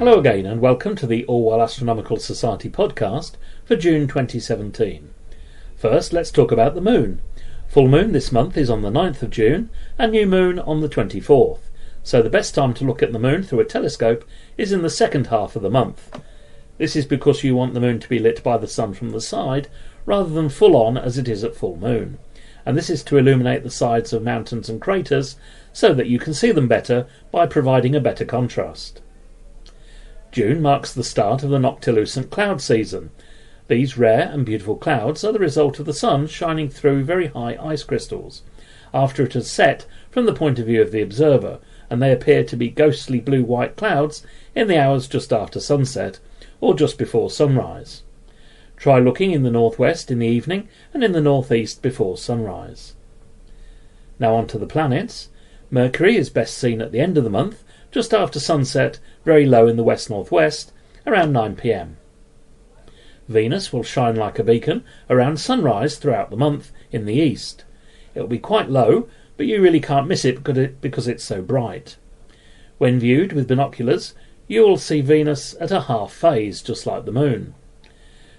Hello again and welcome to the Orwell Astronomical Society podcast for June 2017. First, let's talk about the moon. Full moon this month is on the 9th of June and new moon on the 24th, so the best time to look at the moon through a telescope is in the second half of the month. This is because you want the moon to be lit by the sun from the side rather than full on as it is at full moon, and this is to illuminate the sides of mountains and craters so that you can see them better by providing a better contrast. June marks the start of the noctilucent cloud season. These rare and beautiful clouds are the result of the sun shining through very high ice crystals after it has set from the point of view of the observer, and they appear to be ghostly blue-white clouds in the hours just after sunset or just before sunrise. Try looking in the northwest in the evening and in the northeast before sunrise. Now on to the planets. Mercury is best seen at the end of the month, just after sunset, very low in the west-northwest, around 9 p.m. Venus will shine like a beacon around sunrise throughout the month in the east. It will be quite low, but you really can't miss it because it's so bright. When viewed with binoculars, you will see Venus at a half phase, just like the moon.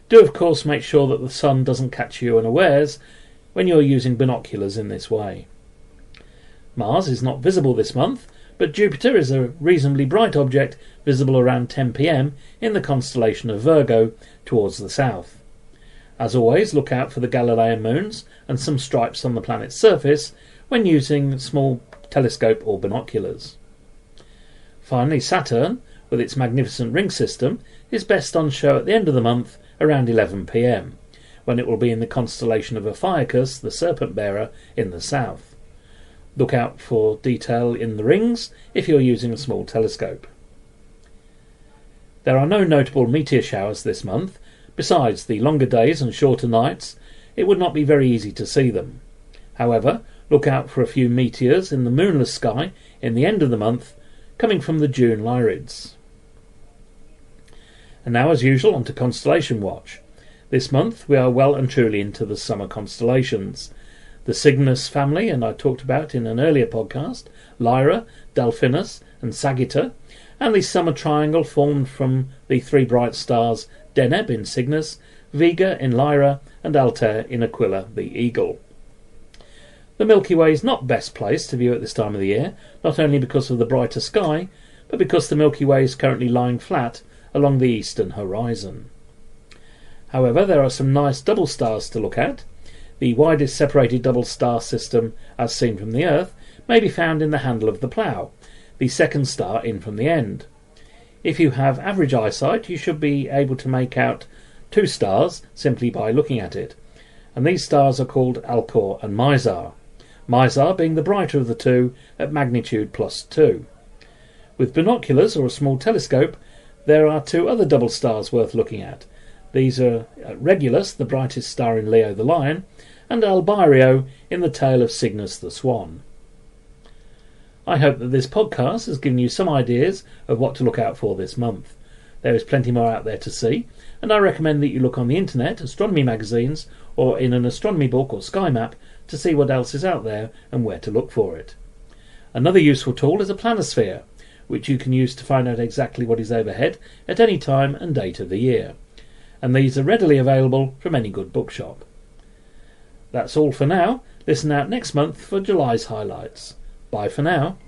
Do of course make sure that the sun doesn't catch you unawares when you're using binoculars in this way. Mars is not visible this month, but Jupiter is a reasonably bright object visible around 10 p.m. in the constellation of Virgo towards the south. As always, look out for the Galilean moons and some stripes on the planet's surface when using small telescope or binoculars. Finally, Saturn, with its magnificent ring system, is best on show at the end of the month around 11 p.m, when it will be in the constellation of Ophiuchus, the serpent bearer, in the south. Look out for detail in the rings if you're using a small telescope. There are no notable meteor showers this month. Besides the longer days and shorter nights, it would not be very easy to see them. However, look out for a few meteors in the moonless sky in the end of the month, coming from the June Lyrids. And now, as usual, on to Constellation Watch. This month we are well and truly into the summer constellations. The Cygnus family, and I talked about in an earlier podcast, Lyra, Delphinus and Sagitta, and the summer triangle formed from the three bright stars Deneb in Cygnus, Vega in Lyra and Altair in Aquila the Eagle. The Milky Way is not best placed to view at this time of the year, not only because of the brighter sky, but because the Milky Way is currently lying flat along the eastern horizon. However, there are some nice double stars to look at. The widest separated double star system, as seen from the Earth, may be found in the handle of the plough, the second star in from the end. If you have average eyesight, you should be able to make out two stars simply by looking at it, and these stars are called Alcor and Mizar, Mizar being the brighter of the two at magnitude +2. With binoculars or a small telescope, there are two other double stars worth looking at. These are Regulus, the brightest star in Leo the Lion, and Albirio in the tail of Cygnus the Swan. I hope that this podcast has given you some ideas of what to look out for this month. There is plenty more out there to see, and I recommend that you look on the internet, astronomy magazines, or in an astronomy book or sky map to see what else is out there and where to look for it. Another useful tool is a planisphere, which you can use to find out exactly what is overhead at any time and date of the year, and these are readily available from any good bookshop. That's all for now. Listen out next month for July's highlights. Bye for now.